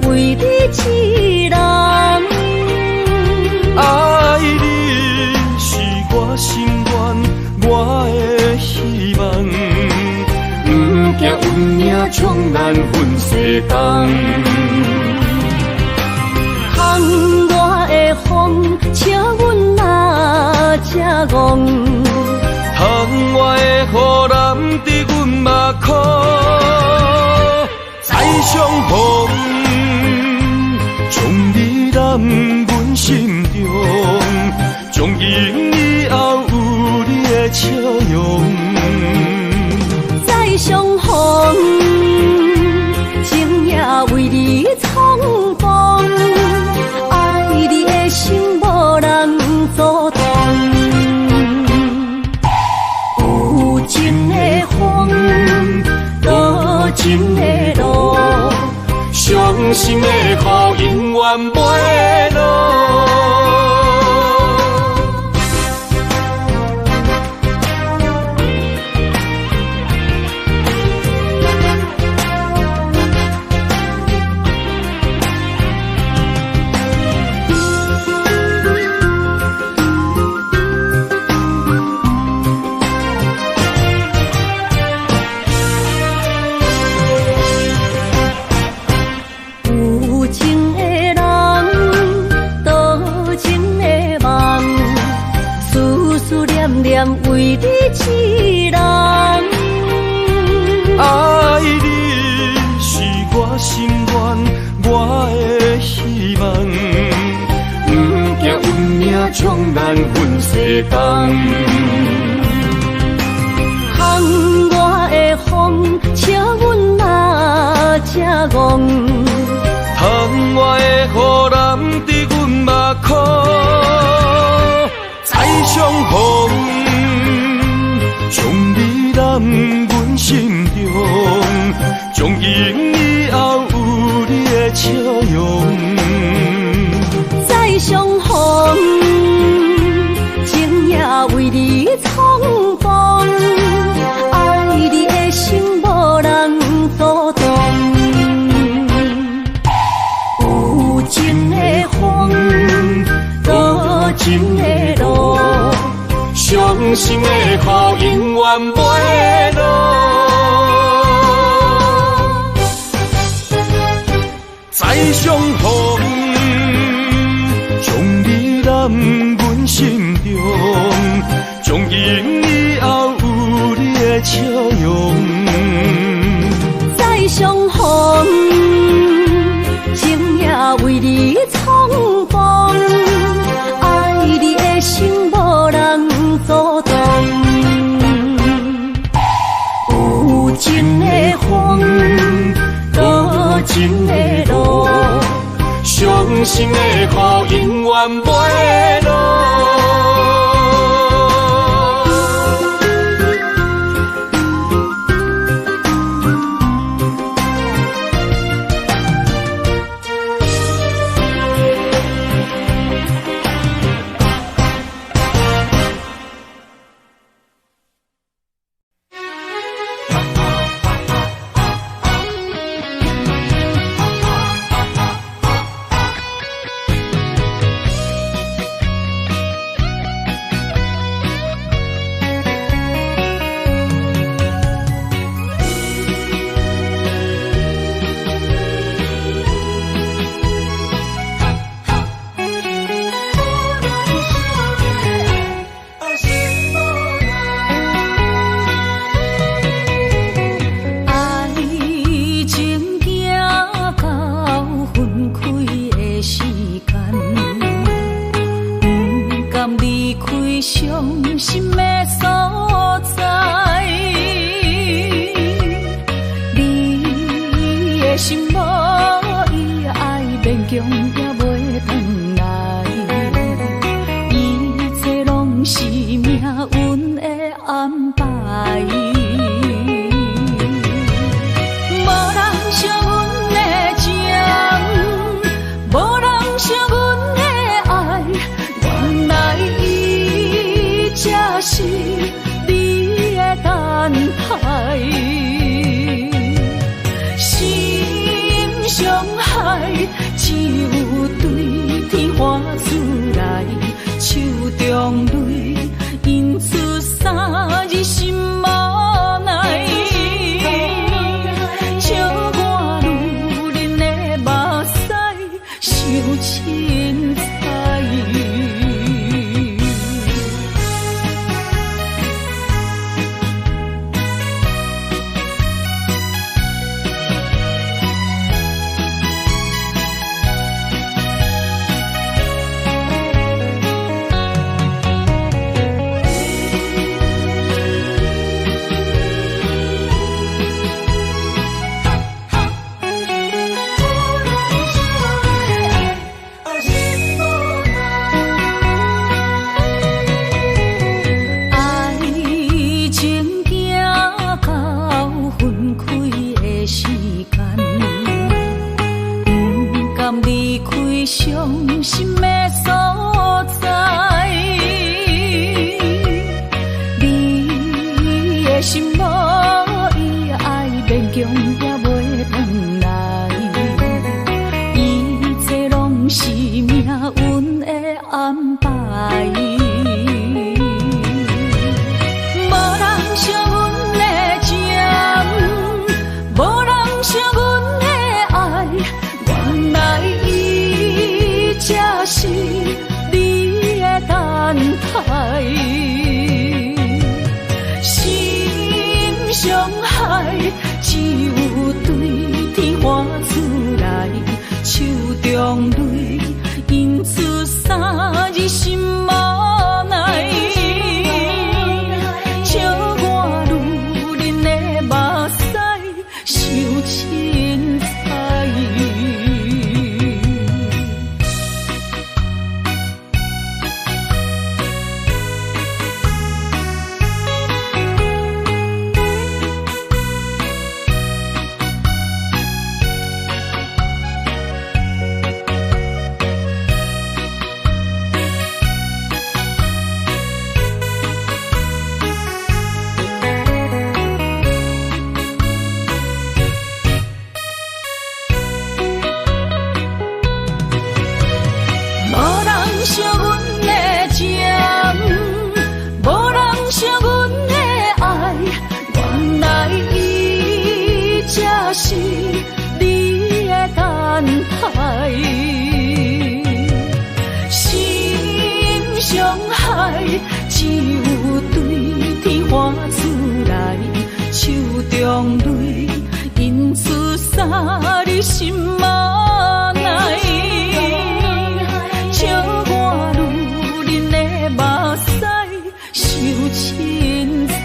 为你痴人，爱你是我心愿，我的希望。不惊运命冲咱分世间，窗外的风笑阮哪只戆，窗外的雨淋伫阮目眶，再相逢。将你揽阮心中，从今以后有你的笑容。再相逢，情情的路，伤心的雨永远袂落。有情的人，多情的梦，思思念念为你一人。爱你是我心愿，我的希望，不惊运命将咱分世间。风我的风，笑阮嘛正戆。窗外的雨淋伫阮目眶，再相逢，将你揽阮心中，从今以后有你的笑容。再相逢，情也为你创风，爱你的心无人阻挡。有情的风，多情的路，伤心的雨永远袂落。再相逢，将你揽阮心中，从今以后有你的笑容。再相逢，情也为你创风，爱你的心无人阻挡。有情的风，多情的路，伤心的雨永远袂落。强也袂转来，一切拢是命运的安排。无人惜阮的情，无人惜阮的爱，原来伊才是你的等待。心伤害只有对天花出来，手中泪印出三字心无奈。笑我女人的目屎受凊彩。是你的等待，心伤害只有对天花出来，手中泪印出三字心无奈，笑我女人的目屎受凊彩。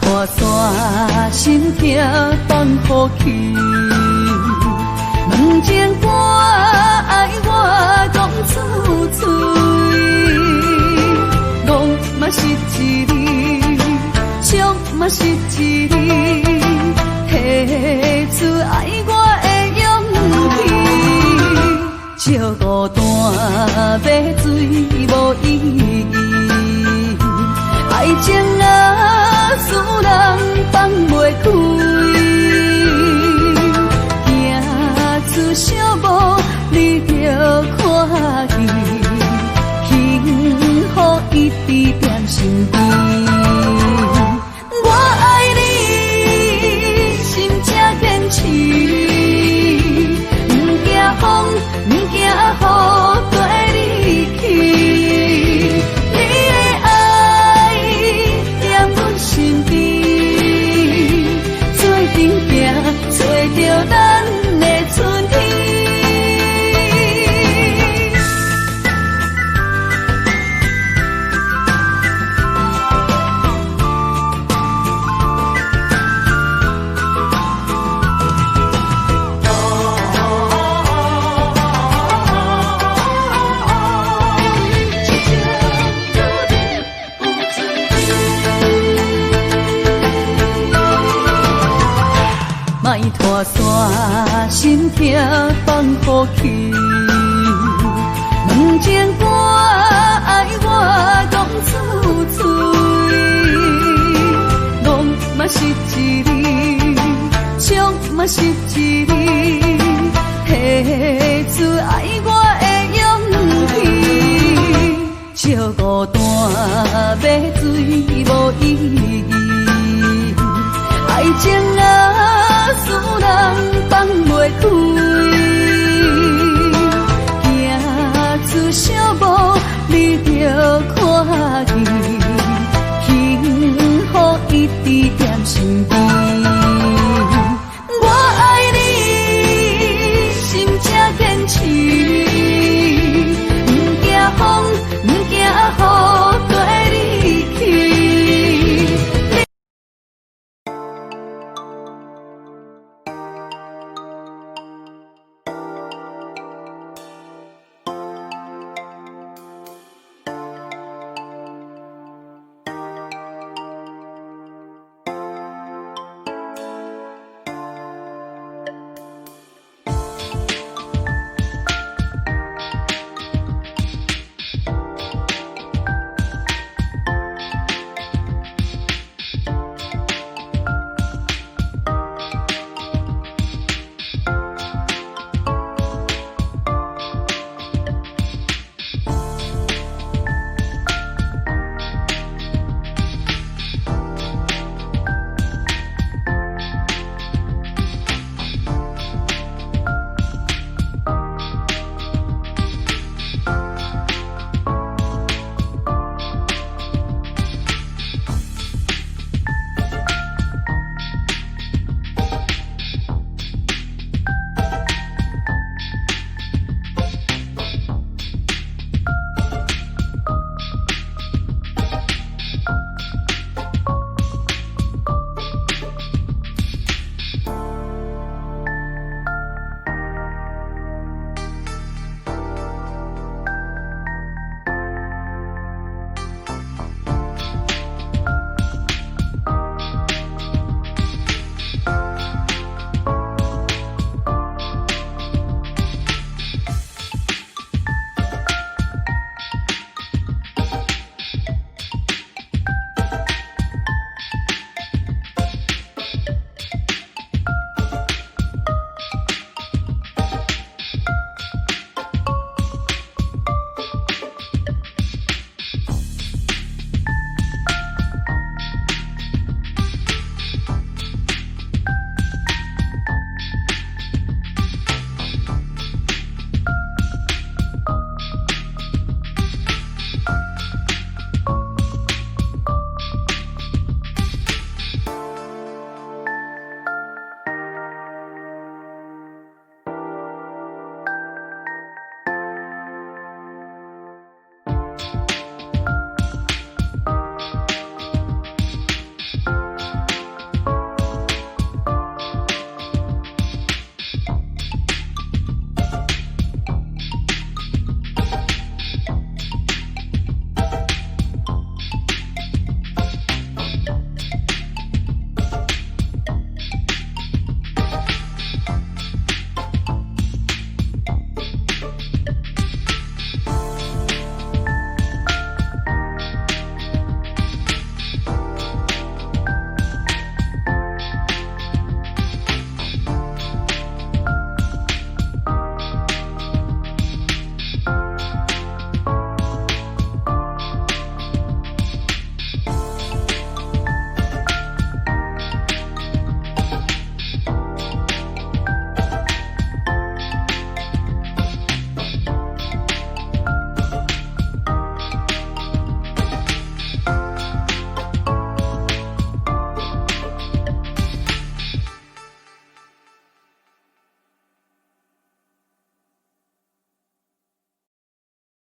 拖山心痛放乎去，问情歌爱我讲出嘴，戆嘛是一字，唱嘛是一字，提出爱我的勇气，笑孤单要水无意义，爱情啊，使人放袂开，行出小步，你着看见，幸福一直踮身边。我爱你，心正坚持，不惊风，不惊雨，跟你去。找着咱的春天。莫拖山心痛放乎去，问情歌爱我讲出嘴，戆嘛是一字，唱嘛是一字，提出爱我的勇气，笑孤单要醉无意义。爱情啊，使人放袂开，行出小步，你就